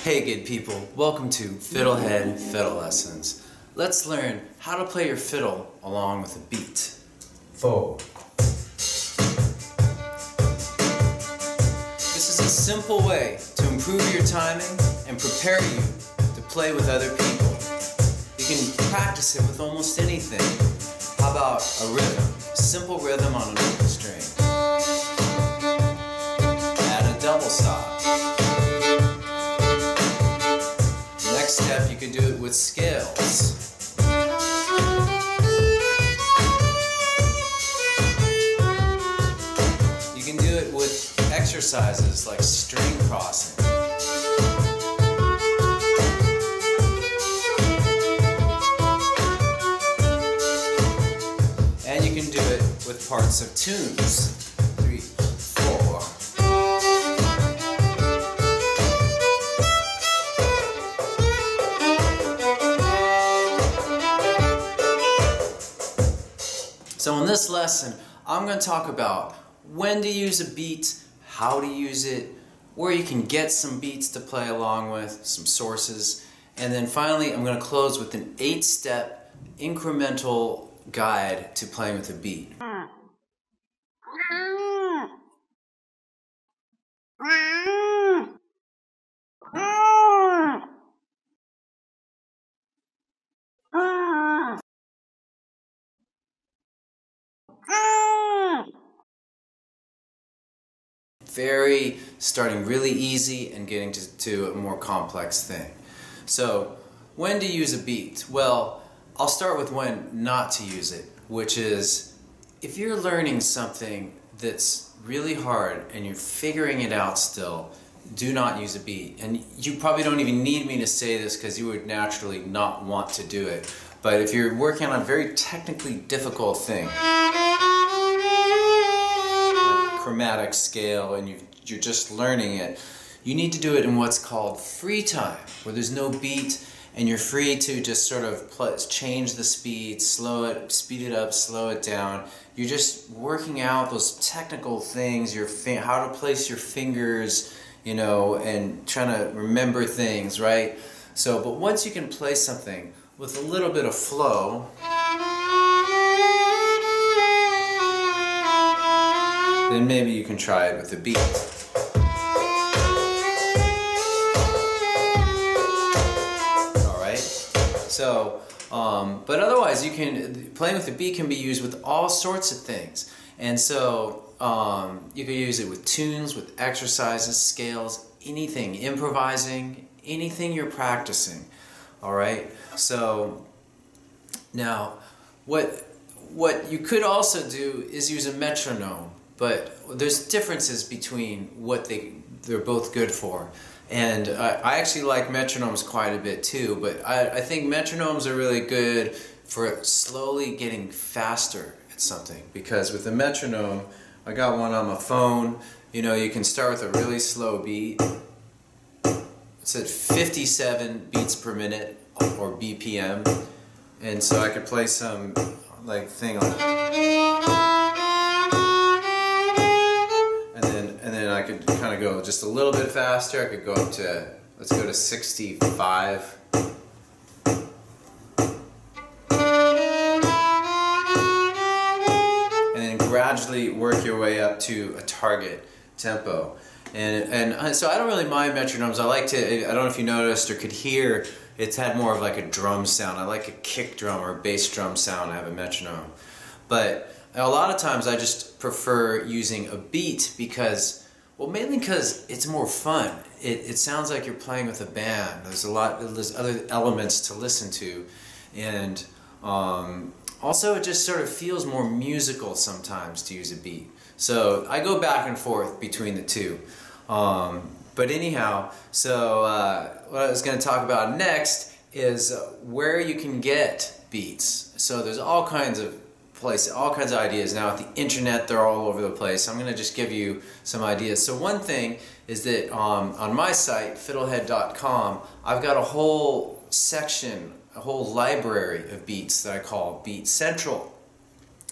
Hey good people, welcome to FiddleHed Fiddle Lessons. Let's learn how to play your fiddle along with a beat. 4. This is a simple way to improve your timing and prepare you to play with other people. You can practice it with almost anything. How about a rhythm? Simple rhythm on an open string. Add a double stop. Next step, you could do it with scales. You can do it with exercises like string crossing. And you can do it with parts of tunes. 3, 4. So in this lesson, I'm going to talk about when to use a beat, how to use it, where you can get some beats to play along with, some sources, and then finally I'm going to close with an 8-step incremental guide to playing with a beat. Starting really easy and getting to a more complex thing. So, when to use a beat? Well, I'll start with when not to use it, which is if you're learning something that's really hard and you're figuring it out still, do not use a beat. And you probably don't even need me to say this because you would naturally not want to do it. But if you're working on a very technically difficult thing, chromatic scale, and you're just learning it, you need to do it in what's called free time, where there's no beat and you're free to just sort of change the speed, speed it up, slow it down. You're just working out those technical things, how to place your fingers, you know, and trying to remember things, right? So, but once you can play something with a little bit of flow, then maybe you can try it with a beat. Alright? So, but otherwise playing with a beat can be used with all sorts of things. And so, you can use it with tunes, with exercises, scales, anything, improvising, anything you're practicing. Alright? So, now, what you could also do is use a metronome. But there's differences between what they're both good for. And I actually like metronomes quite a bit too, but I think metronomes are really good for slowly getting faster at something. Because with a metronome, I got one on my phone, you know, you can start with a really slow beat. It's at 57 beats per minute, or BPM. And so I could play some like thing like and then I could kind of go just a little bit faster. I could go up to, let's go to 65. And then gradually work your way up to a target tempo. And so I don't really mind metronomes. I don't know if you noticed or could hear, it's had more of like a drum sound. I like a kick drum or a bass drum sound. I have a metronome. But a lot of times I just prefer using a beat because, well, mainly because it's more fun. It sounds like you're playing with a band. There's other elements to listen to, and also it just sort of feels more musical sometimes to use a beat. So I go back and forth between the two. But anyhow, so what I was going to talk about next is where you can get beats. So there's all kinds of ideas now. With the internet, they're all over the place. I'm going to just give you some ideas. So one thing is that on my site, FiddleHed.com, I've got a whole section, a whole library of beats that I call Beat Central.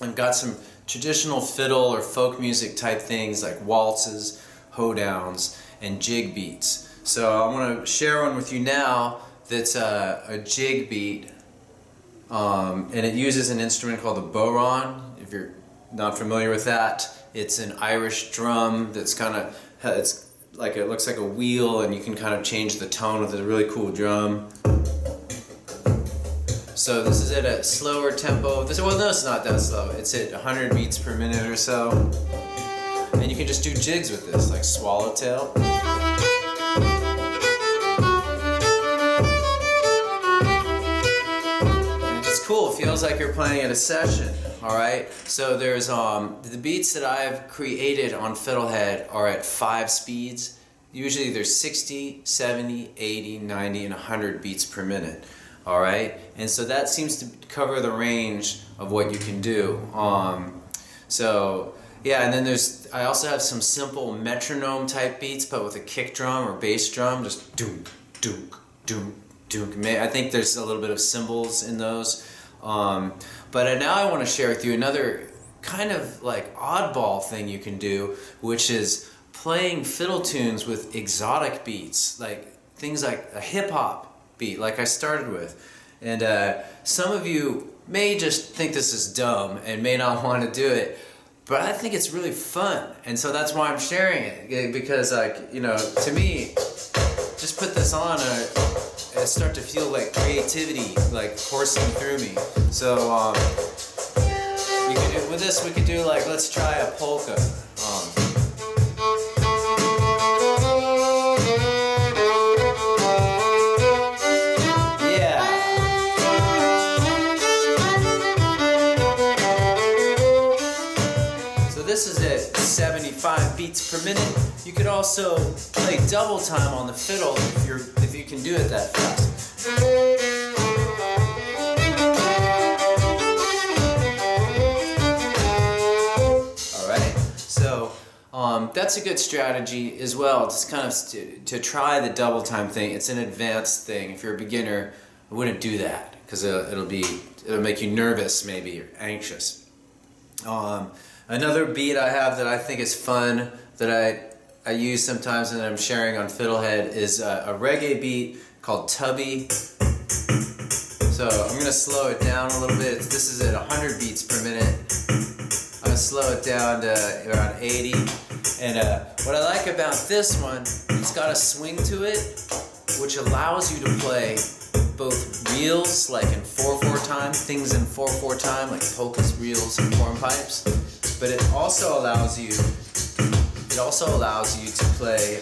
I've got some traditional fiddle or folk music type things like waltzes, hoedowns, and jig beats. So I want to share one with you now that's a jig beat, and it uses an instrument called the bodhrán. If you're not familiar with that, it's an Irish drum that's kind of, it's like, it looks like a wheel, and you can kind of change the tone with a really cool drum. So this is at a slower tempo. Well, no, it's not that slow. It's at 100 beats per minute or so. And you can just do jigs with this, like swallowtail. And it's just cool. It feels like you're playing at a session. Alright? So there's the beats that I've created on FiddleHed are at 5 speeds. Usually there's 60, 70, 80, 90, and 100 beats per minute. Alright? And so that seems to cover the range of what you can do. So yeah, and then I also have some simple metronome type beats, but with a kick drum or bass drum, just doonk, doonk, doonk, doonk. I think there's a little bit of cymbals in those. But now I want to share with you another kind of like oddball thing you can do, which is playing fiddle tunes with exotic beats, like things like a hip-hop beat, like I started with. And some of you may just think this is dumb and may not want to do it, but I think it's really fun, and so that's why I'm sharing it, because, like, you know, to me, just put this on and I start to feel like creativity like coursing through me. So with this we could do, like, let's try a polka. This is at 75 beats per minute. You could also play double time on the fiddle if you can do it that fast. Alright, so that's a good strategy as well, just kind of to try the double time thing. It's an advanced thing. If you're a beginner, I wouldn't do that, because it'll make you nervous, maybe, or anxious. Another beat I have that I think is fun, that I use sometimes and I'm sharing on FiddleHed, is a reggae beat called Tubby. So I'm going to slow it down a little bit. This is at 100 beats per minute. I'm going to slow it down to around 80. And what I like about this one, it's got a swing to it, which allows you to play both reels, like in 4/4 time, things in 4/4 time, like polkas, reels, and hornpipes. But it also allows you to play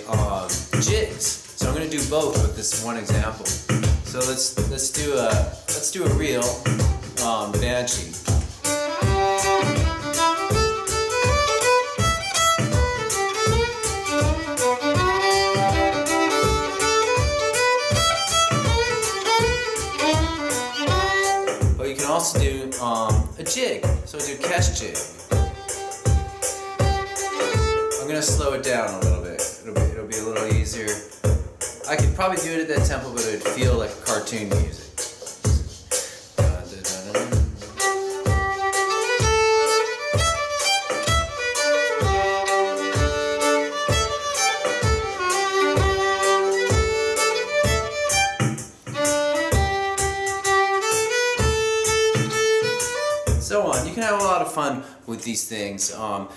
jigs. So I'm going to do both with this one example. So let's do a reel banshee. But you can also do a jig. So we'll do Kesh jig. I'm going to slow it down a little bit. It'll be a little easier. I could probably do it at that tempo, but it would feel like cartoon music. So on. You can have a lot of fun with these things, all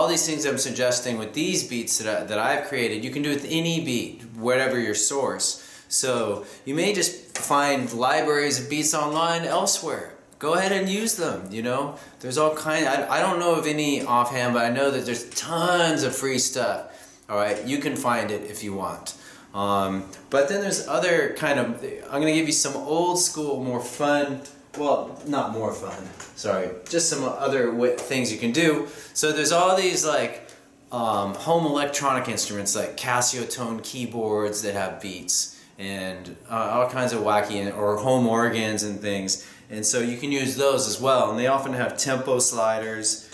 these things I'm suggesting with these beats that I've created, you can do with any beat, whatever your source. So you may just find libraries of beats online elsewhere. Go ahead and use them. You know, there's all kind. I don't know of any offhand, but I know that there's tons of free stuff. All right, you can find it if you want. But then there's other kind of. I'm gonna give you some old school, more fun. Well, not more fun, sorry, just some other things you can do. So there's all these like home electronic instruments like Casio tone keyboards that have beats, and all kinds of wacky, or home organs and things. And so you can use those as well, and they often have tempo sliders.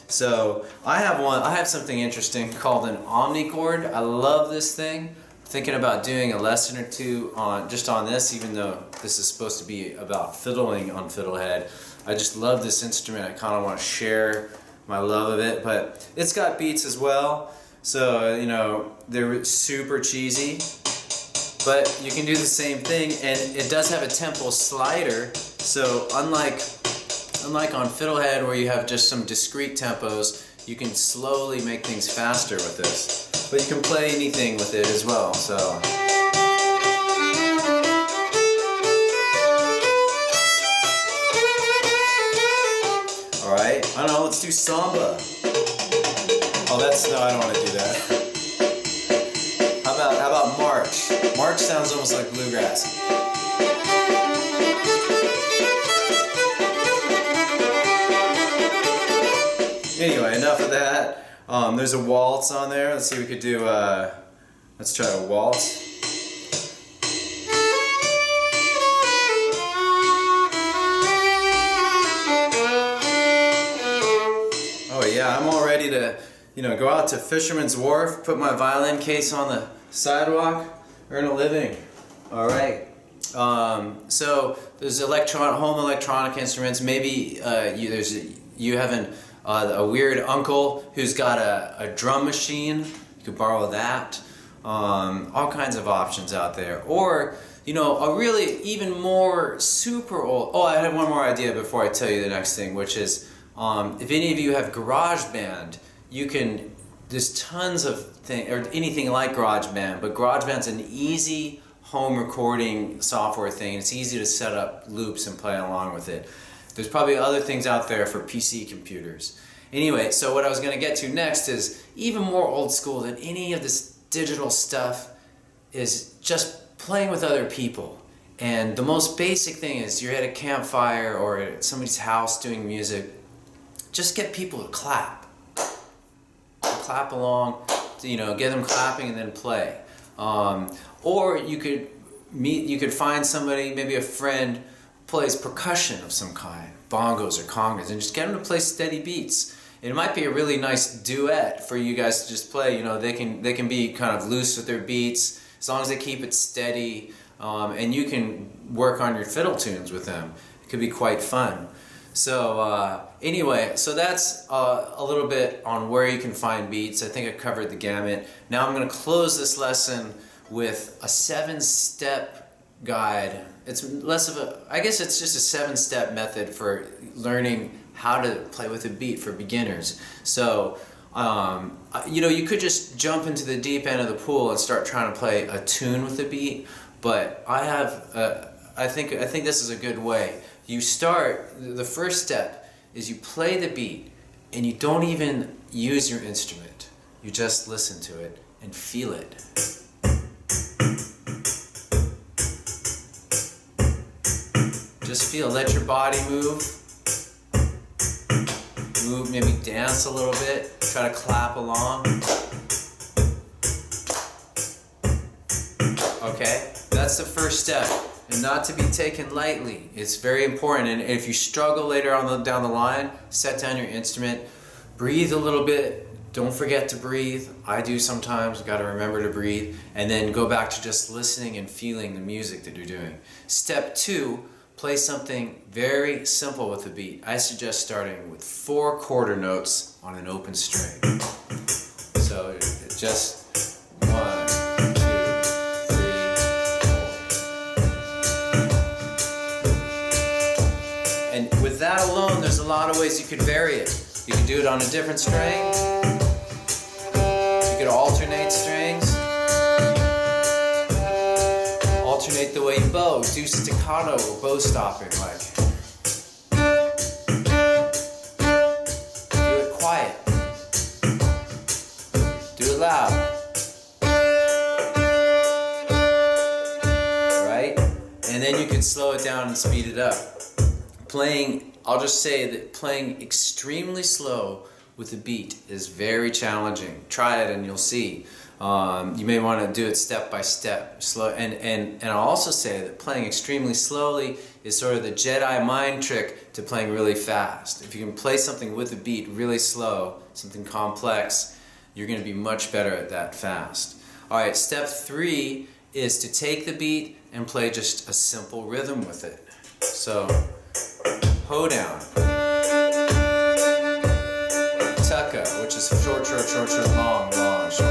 So I have something interesting called an Omni Chord. I love this thing. Thinking about doing a lesson or two on this, even though this is supposed to be about fiddling on FiddleHed. I just love this instrument. I kind of want to share my love of it, but it's got beats as well. So, you know, they're super cheesy, but you can do the same thing, and it does have a tempo slider. So unlike on FiddleHed where you have just some discrete tempos, you can slowly make things faster with this. But you can play anything with it as well. So. Alright, I don't know, let's do samba. Oh, no, I don't want to do that. How about march? March sounds almost like bluegrass. Anyway, enough of that. There's a waltz on there. Let's see if we could do, let's try a waltz. Oh yeah, I'm all ready to, you know, go out to Fisherman's Wharf, put my violin case on the sidewalk, earn a living. All right. So there's home electronic instruments. Maybe you have a weird uncle who's got a drum machine. You could borrow that. All kinds of options out there. Or, you know, a really even more super old. Oh, I had one more idea before I tell you the next thing, which is if any of you have GarageBand, you can. There's tons of things, or anything like GarageBand, but GarageBand's an easy home recording software thing. It's easy to set up loops and play along with it. There's probably other things out there for PC computers. Anyway, so what I was going to get to next is even more old school than any of this digital stuff is just playing with other people. And the most basic thing is you're at a campfire or at somebody's house doing music, just get people to clap. Clap along, you know, get them clapping and then play. Or you could find somebody, maybe a friend, plays percussion of some kind, bongos or congas, and just get them to play steady beats. It might be a really nice duet for you guys to just play. You know, they can be kind of loose with their beats as long as they keep it steady, and you can work on your fiddle tunes with them. It could be quite fun. So anyway, so that's a little bit on where you can find beats. I think I covered the gamut. Now I'm going to close this lesson with a 7-step guide. It's less of a, I guess it's just a 7-step method for learning how to play with a beat for beginners. So, you know, you could just jump into the deep end of the pool and start trying to play a tune with a beat, but I think this is a good way. You start, the first step is you play the beat and you don't even use your instrument. You just listen to it and feel it. Just feel, let your body move, maybe dance a little bit, try to clap along. Okay, that's the first step. And not to be taken lightly. It's very important. And if you struggle later on down the line, set down your instrument, breathe a little bit. Don't forget to breathe. I do sometimes. Got to remember to breathe. And then go back to just listening and feeling the music that you're doing. Step 2, play something very simple with the beat. I suggest starting with 4 quarter notes on an open string. So just 1. And with that alone, there's a lot of ways you could vary it. You could do it on a different string. You could alternate strings. Alternate the way you bow. Do staccato or bow stopping like. Do it quiet. Do it loud. Right? And then you can slow it down and speed it up. I'll just say that playing extremely slow with a beat is very challenging. Try it and you'll see. You may want to do it step by step. Slow, and I'll also say that playing extremely slowly is sort of the Jedi mind trick to playing really fast. If you can play something with a beat really slow, something complex, you're going to be much better at that fast. Alright, step 3 is to take the beat and play just a simple rhythm with it. So, ho down, tucka, which is short, short, short, short, long, long, short.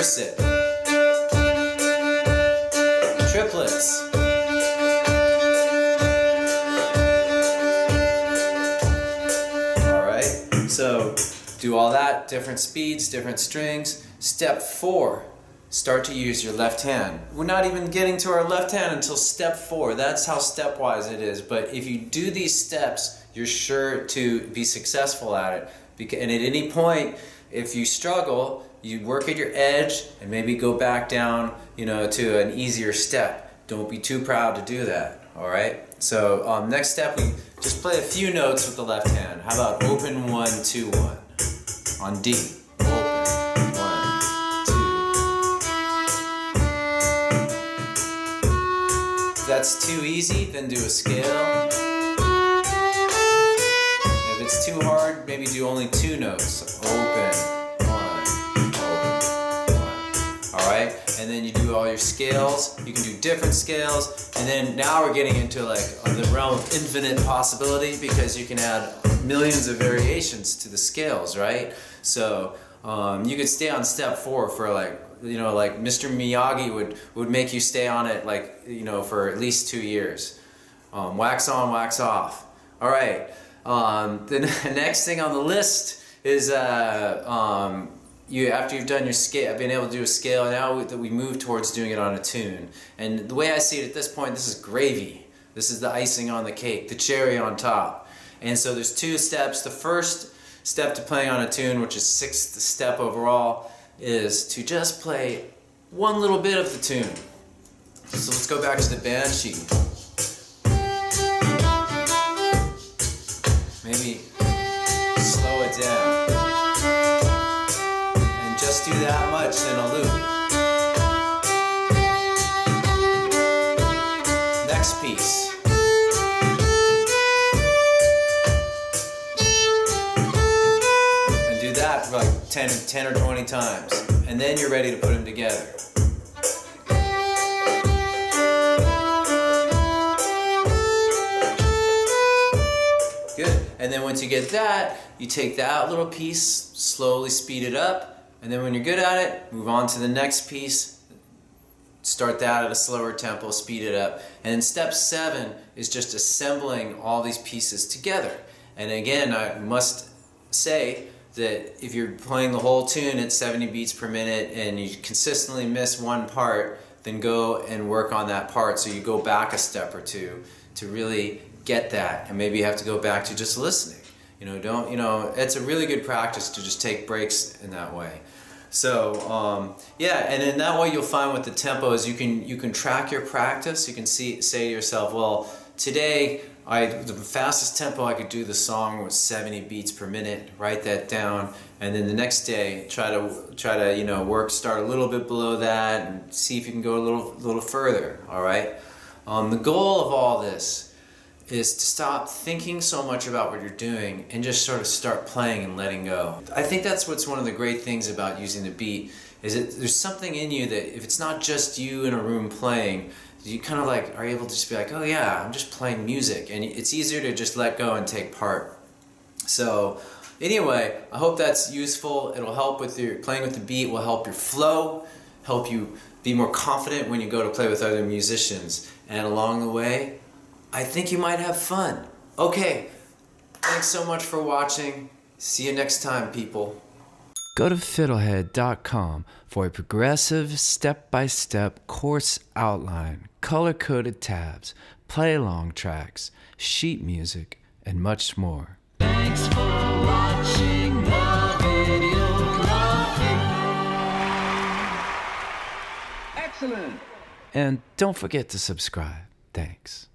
reverse it. Triplets. Alright, so do all that, different speeds, different strings. Step 4, start to use your left hand. We're not even getting to our left hand until step 4. That's how stepwise it is. But if you do these steps, you're sure to be successful at it. And at any point, if you struggle, you work at your edge and maybe go back down, you know, to an easier step. Don't be too proud to do that, all right? So next step, we just play a few notes with the left hand. How about open 1, 2, 1 on D. Open 1, 2. If that's too easy, then do a scale. If it's too hard, maybe do only 2 notes. Open 1, open 1. All right, and then you do all your scales. You can do different scales, and then now we're getting into like the realm of infinite possibility because you can add millions of variations to the scales, right? So you could stay on step 4 for like, you know, like Mr. Miyagi would make you stay on it like, you know, for at least 2 years. Wax on, wax off. All right. The next thing on the list is after you've done your scale, being able to do a scale, now that we move towards doing it on a tune. And the way I see it at this point, this is gravy. This is the icing on the cake, the cherry on top. And so there's 2 steps. The first step to playing on a tune, which is 6th step overall, is to just play one little bit of the tune. So let's go back to the band sheet. Maybe slow it down. And just do that much in a loop. Next piece. And do that for like 10 or 20 times. And then you're ready to put them together. Good. And then once you get that, you take that little piece, slowly speed it up, and then when you're good at it, move on to the next piece. Start that at a slower tempo, speed it up. And then step 7 is just assembling all these pieces together. And again, I must say that if you're playing the whole tune at 70 beats per minute and you consistently miss one part, then go and work on that part so you go back a step or 2 to really get that, and maybe you have to go back to just listening. It's a really good practice to just take breaks in that way. So yeah, and in that way you'll find with the tempo is you can track your practice. You can say to yourself, well, today the fastest tempo I could do the song was 70 beats per minute. Write that down, and then the next day try to start a little bit below that and see if you can go a little further. All right. The goal of all this is to stop thinking so much about what you're doing and just sort of start playing and letting go. I think that's what's one of the great things about using the beat, is that there's something in you that if it's not just you in a room playing, you kind of like are able to just be like, oh yeah, I'm just playing music, and it's easier to just let go and take part. So anyway, I hope that's useful. It'll help with your playing with the beat, will help your flow, help you be more confident when you go to play with other musicians, and along the way, I think you might have fun. Okay, thanks so much for watching. See you next time, people. Go to FiddleHed.com for a progressive, step-by-step course outline, color-coded tabs, play-along tracks, sheet music, and much more. Thanks for watching the videography. Excellent! And don't forget to subscribe. Thanks.